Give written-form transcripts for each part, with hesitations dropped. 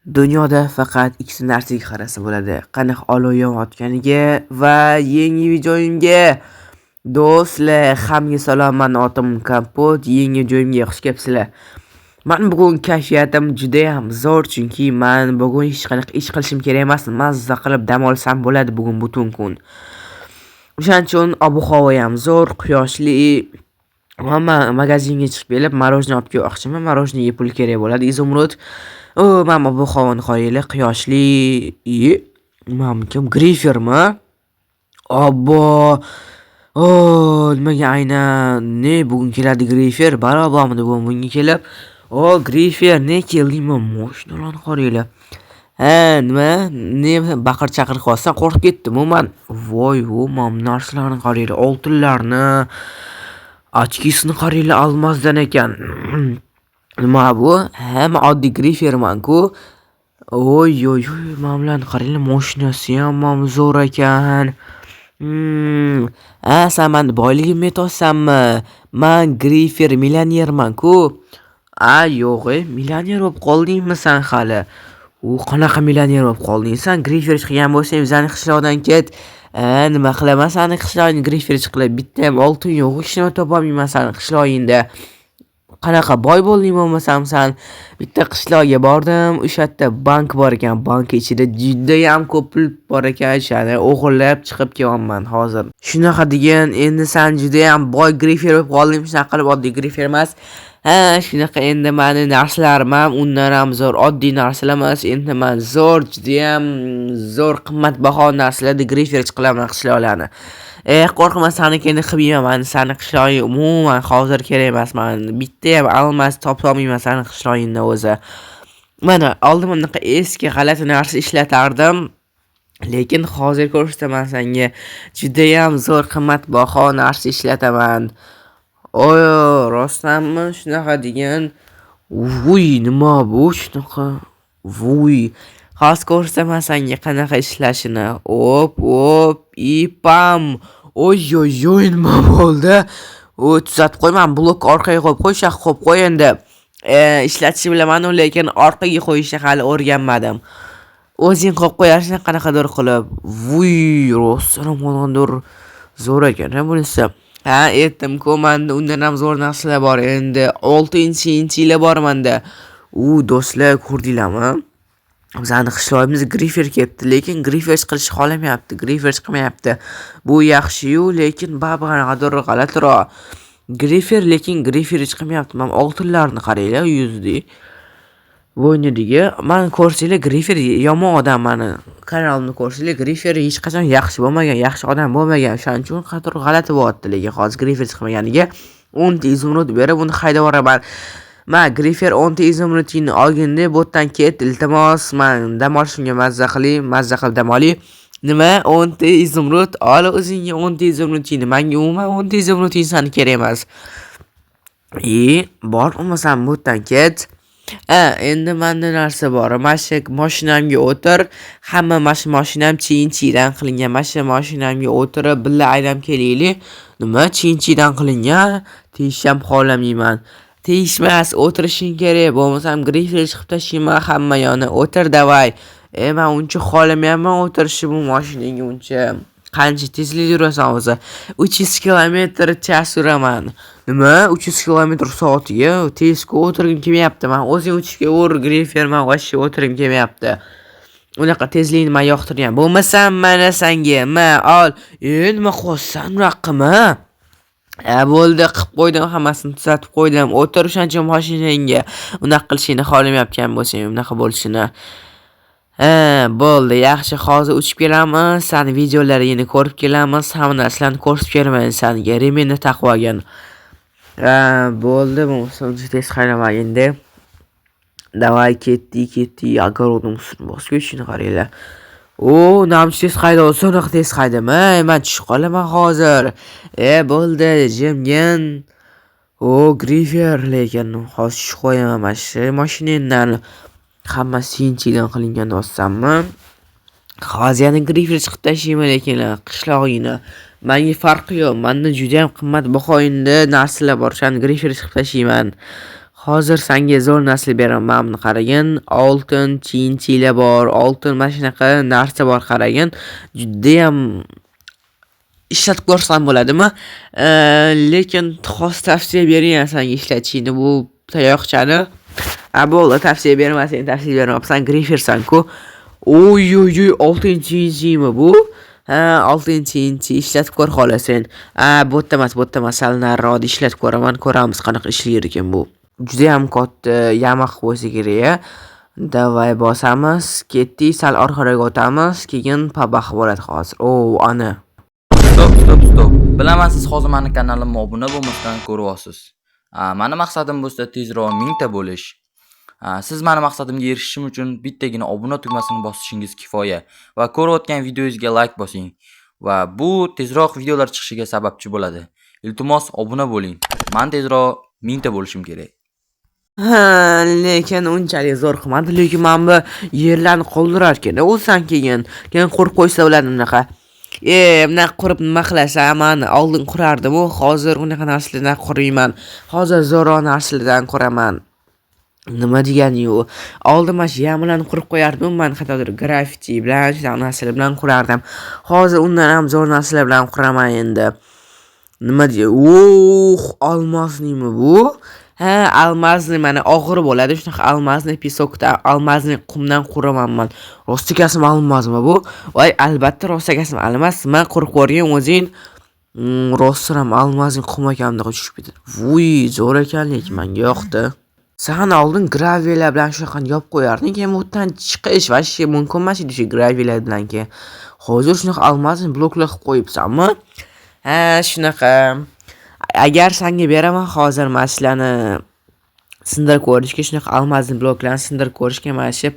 Dunyoda faqat ikkita narsaga qarasa bo'ladi. Qanaqa olov yonayotganiga va yangi videoyimga. Do'stlar, hammaga salom. Men otim Kompot, yangi videoyimga xush kelibsizlar. Men bugun kayfiyatim juda ham zo'r, chunki men bugun hech qanaqa ish qilishim kerak emas. Mazza qilib dam olsam bo'ladi bugun butun kun. O'shaning uchun ob-havo ham zo'r, quyoshli. Hamma magazinga chiqib kelib, marojniy olib kelmoqchiman. Marojniyga pul kerak bo'ladi. Izumrud. Mana bu havoni qo'yaylik, quyoshli. Kim Grifermi? Obbo. Nimaga aynan ne bugun keladi Grifer? Barobarmidi bunga kelib? Grifer ne keldingmi? Moshinalarni qaranglar. Nima? Ne baqir-chaqir qilsam qo'rqib ketdim men. Voy, mana narsalarni qaranglar, oltinlarni, ochkisini qaranglar, almazdan ekan. Nima bu? Hamma oddiy Griferman-ku. Mana bularni qaranglar, mashinasi ham zo'r ekan. Sen meni boyligimni aytayapsanmi? Men Grifer millionerman-ku. Yo'q, millioner bo'lib qoldingmi sen hali? Qanaqa millioner bo'lib qolding? Sen Grifer chiqgan bo'lsang, bizning qishloqdan ket. Nima qilaman seni qishlog'ingga Grifer chiqib? Bitta ham oltin yo'q, ishni topolmayman seni qishlog'ingda. Qanaqa boy bo'lding bo'lmasam sen? Bitta qishloqqa bordim, o'sha yerda bank bor ekan. Bank ichida juda ham ko'p pul bor ekan, o'shani o'g'irlab chiqib kelyapman hozir. Shunaqa degan, endi sen juda ham boy Grifer bo'lib qolding, shunaqa qilib oddiy Grifer emas. Shunaqa endi meni narsalarim ham undan ham zo'r, oddiy narsalar emas. Endi men zo'r, juda ham zo'r qimmatbaho narsalarda Grifer chiqaman qishloqlarni. Qo'rqma, seni endi qilmayman. Seni qishlog'ing umuman hozir kerak emas. Men bitta ham almas topolmayman seni qishlog'ingda o'zi. Mana oldin bunaqa eski g'alati narsa ishlatardim. Lekin hozir ko'rsataman senga. Juda ham zo'r qimmatbaho narsa ishlataman. Rostdanmi shunaqa degan? Nima bu shunaqa? Hozir ko'rsataman senga qanaqa ishlashini. Ipam. Nima bo'ldi? Tuzatib qo'yman, blok orqaga qo'yib qo'y, shaq qo'yib qo'y endi. Ishlatishni bilaman-ku, lekin orqaga qo'yishni hali o'rganmadim. O'zing qo'yib qo'yarsang qanaqadir qilib. Rostdan zo'r ekan bunisi. Aytdim-ku, menda undan ham zo'r narsalar bor. Endi 6-inchilar bor menda. Do'stlar, ko'rdinglarmi? Bizning qishlog'imizga Grifer kelibdi, lekin Grifer chiqishni xohlamayapti. Grifer chiqmayapti. Bu yaxshi-yu, lekin qanaqadir g'alatiroq. Lekin Grifer chiqmayapti. Men oltinlarni qaranglar, yuzdi. Bo'ynidagi. Men ko'rsanglar Grifer yomon odam, meni kanalimni ko'rsanglar Grifer hech qachon yaxshi bo'lmagan, yaxshi odam bo'lmagan. Shuning uchun qanaqadir g'alati bo'lyapti, lekin hozir Grifer chiqmaganiga 10 ta izumrud berib uni haydab yuboraman. Men Grifer 10 ta izumrudni olganda bu yerdan ket, iltimos, men dam olishimga mazza qilib dam oling. Nima? 10 ta izumrud ol, o'zingga 10 ta izumrudni. Menga umuman 10 ta izumrudni seni kerak emas. Bor olmasam bu yerdan ket. Endi menda narsa bor. Mashinamga o'tir. Hamma mashinam chinchidan qilingan. Mashinamga o'tirib billa aylanib kelaylik. Nima chinchidan qilingan? Tesham xohlamayman. Teshmas, o'tirishing kerak. Bo'lmasam Grifer chiqib tashlayman hamma yoni. O'tir davay. Men uncha xohlamayman o'tirishni bu mashinaga uncha. Qancha tezlikda yurasan o'zi? 300 km/h yuraman. Nima? 300 km/soatga tezga o'tirgim kelmayapti. Men o'zing uchishga ur Grifer, men vashcha o'tirgim kelmayapti. Unaqa tezlikni men yoqtirgan. Bo'lmasam mana senga, ol. Nima qo'ysan raqami? Bo'ldi, qilib qo'ydim, hammasini tuzatib qo'ydim. O'tir o'shancha mashinangga. Unaqa qilishini xohlamayotgan bo'lsang, unaqa bo'lishini. Bo'ldi, yaxshi, hozir uchib kelamiz. Seni videolaringni ko'rib kelamiz. Hamma narsalarni ko'rsatib beraman senga. Remenni taqib olgan. Bo'ldi, bunisi tez qaynaman endi. Davay ketdi. Огородning ustini bosib ketishini qaranglar. Namchi tez qaydayapsan, unaqa tez qaydama. Men tushib qolaman hozir. Bo'ldi, jimgin. Grifer, lekin hozir tushib qo'yaman mana shu mashinangdan. Hamma sinchidan qilingan do'stsanmi? Hozir yana Grifer chiqib tashlayman, lekin qishlog'ingni. Menga farqi yo'q. Menda juda ham qimmatbaho narsalar bor. O'shani Grifer chiqib tashlayman. Hozir senga zo'r nasl beraman, buni qaragin. Oltin chinchilar bor, oltin mana shunaqa narsa bor qaragin. Juda ham ishlatib ko'rsam bo'ladimi? Lekin xos tavsiya bering senga ishlatishni bu tayoqchani. Bo'ldi, tavsiya bermasang, tavsiya bermabsan, grifersan-ku. Oy, oltin chinchimi bu? Oltin chinchi ishlatib ko'r xohlasan. Bu yerda emas, sal nariroqda ishlatib ko'raman, ko'ramiz qanaqa ishlaydi ekan bu. Juda ham katta yamaq bo'lsa kerak. Davay bosamiz, ketdik, sal orqaga o'tamiz, keyin pabax bo'ladi hozir. Ana. Stop. Bilaman siz hozir meni kanalimga obuna bo'lmasdan ko'ryapsiz. Meni maqsadim bo'lsa tezroq 1000 ta bo'lish. Siz meni maqsadimga erishishim uchun bittagina obuna tugmasini bosishingiz kifoya va ko'rayotgan videoyingizga like bosing va bu tezroq videolar chiqishiga sababchi bo'ladi. Iltimos obuna bo'ling. Men tezroq 1000 ta bo'lishim kerak. Lekin unchalik zo'r qilmadi, lekin men bu yerlarni qoldirar ekan. O'lsan keyin qurib qo'ysa bo'ladi bunaqa. Bunaqa qurib nima qilasan? Men oldin qurardim, hozir unaqa narsalardan qurmayman. Hozir zo'roq narsalardan quraman. Nima degani u? Oldin mana shu yamlarni qurib qo'yardim, men qattiq graffiti bilan, shunaqa narsalar bilan qurardim. Hozir undan ham zo'r narsalar bilan quraman endi. Nima deydi? Olmosnimi bu? Almazni mana og'ir bo'ladi, shunaqa almazni pesokdan, almazni qumdan quraman men. Rostakasmi almazmi bu? Voy, albatta rostakasmi almas. Men qurib ko'rgan o'zing rostram almazni qum ekanligini tushib ketdi. Voy, zo'r ekanlik, menga yoqdi. Sen oldin graviyalar bilan shunaqa yopib qo'yarding, keyin o'tdan chiqish va shu mumkin emas edi shu graviyalar bilan keyin. Hozir shunaqa almazni bloklar qilib qo'yibsanmi? Shunaqa. Agar senga beraman hozir mashinani sindirib ko'rishga, shunaqa almazni bloklarni sindirib ko'rishga mana shu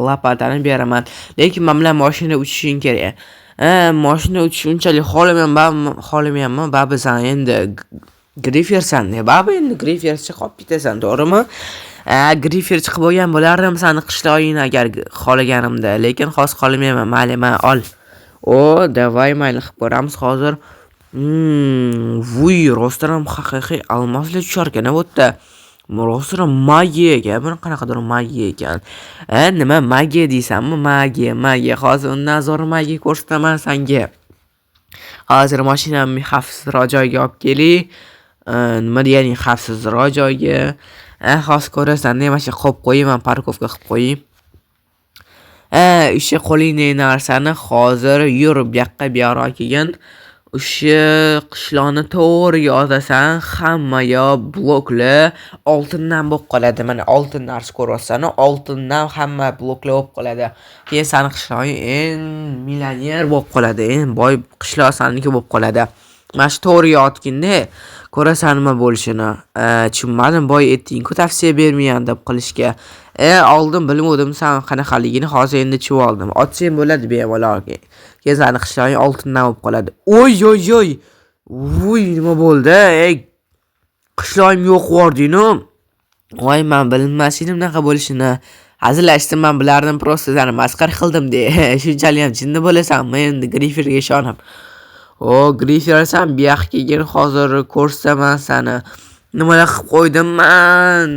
lopatani beraman. Lekin men bilan mashina uchishing kerak. Mashina uchish unchalik xolamayman, baba sen endi grifersan, baba endi griferchi qolib ketasan, to'g'rimi? Griferchi qilib bo'lgan bo'lardim seni qishlog'ingni agar xolaganimda, lekin hozir qolamayman, mayli, ol. Davay mayli qilib ko'ramiz hozir. Voy, rostram haqiqiy almaslar tushar ekan bu yerda. Rostram magiya ekan, buni qanaqadir magiya ekan. Nima magiya deysanmi? Magiya. Hozir undan zo'r magiya ko'rsataman senga. Hozir mashinamni xavfsizroq joyga olib keling. Nima degani xavfsizroq joyga? Hozir ko'rasan, nima shu qo'yib qo'yman, parkovka qilib qo'ying. O'sha qo'lingdagi narsani hozir yurib bu yoqqa bu yoqqa kelgan. O'sha qishloqni to'g'riga otasan, hamma yo bloklar oltindan bo'lib qoladi. Mana oltin narsa ko'ryapsan, oltindan hamma bloklar bo'lib qoladi. Keyin seni qishlog'ing eng millioner bo'lib qoladi, eng boy qishloq seniki bo'lib qoladi. Mana shu to'g'riga otganda ko'rasan nima bo'lishini. Tushunmadim, boy etding-ku, tavsiya bermayman deb qilishga. Oldin bilmadim sen qanaqaligini, hozir endi tushib oldim. Otsang bo'ladi bemalol. Keyin seni qishlog'ing oltindan bo'lib qoladi. Oy. Voy, nima bo'ldi? Qishlog'im yo'q vording-ku. Voy, men bilmasdim bunaqa bo'lishini. Hazillashdim, men bilardim, prosta seni masxara qildim de. Shunchalik ham jinni bo'lasanmi endi griferga ishonib? Grifersan, bu yoqqa kelgin, hozir ko'rsataman seni. Nimalar qilib qo'ydim men?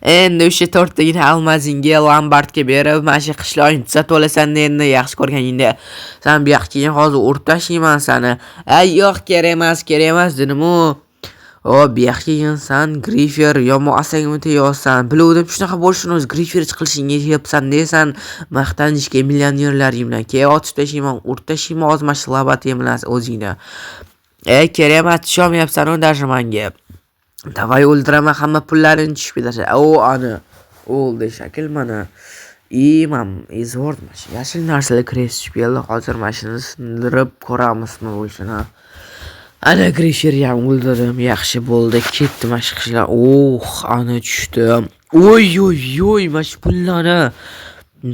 Endi o'sha 4 tagina almazingga Lombardga berib, mana shu qishloqni tuzatib olasan endi, yaxshi ko'rganingda. Sen bu yoqqa kelgan hozir urib tashlayman seni. Yo'q, kerak emas dedim-ku. Bu yoqqa kelgansan, grifer yomon asangmi teyapsan. Biluvdim shunaqa bo'lishini, o'z grifer chiqilishingga yeyapsan deysan, maqtanishga millionerlaring bilan keyin otib tashlayman, urib tashlayman hozir mana shu labating bilan o'zingni. Kerak emas, tushunmayapsan даже menga. Davay o'ldiraman, hamma pullarini tushib ketadi. Ana. O'ldi shakl mana. Zo'r mashina. Yashil narsalar kirishib keldi. Hozir mashinani sindirib ko'ramizmi bo'lishini. Ana grifer ham o'ldirdim. Yaxshi bo'ldi. Ketdi mashqishlar. Ana tushdi. Oy, mana shu pullarni.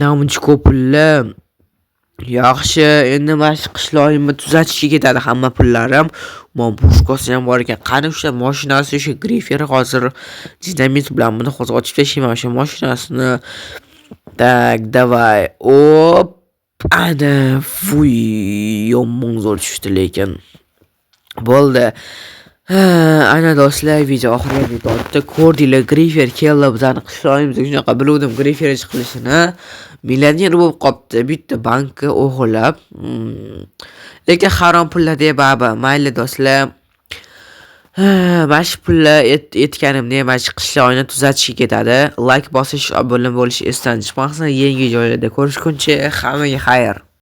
Namuncha ko'p pullar. Yaxshi, endi mana shu qishloqimni tuzatishga ketadi hamma pullarim. Men pushkasi ham bor ekan. Qani o'sha mashinasi, o'sha grifer hozir dinamit bilan buni qo'zg'atib tashlayman o'sha mashinasini. Tak, davay. Ana, voy, yomon zo'r tushdi lekin. Bo'ldi. Ha, ana do'stlar, video oxiriga yetdi. Ko'rdinglar, Grifer keldi bizani qishlog'imizga. Shunaqa biluvdim Grifer chiqilishini. Millioner bo'lib qopti, bitta bankka o'g'irlab. Lekin harom pullar deb baba. Mayli do'stlar. Mana shu pullar etganimni mana shu qishlog'ini tuzatishga ketadi. Like bosish, obuna bo'lish esdan chiqmasin. Yangi joylarda ko'rishguncha hammaga xayr.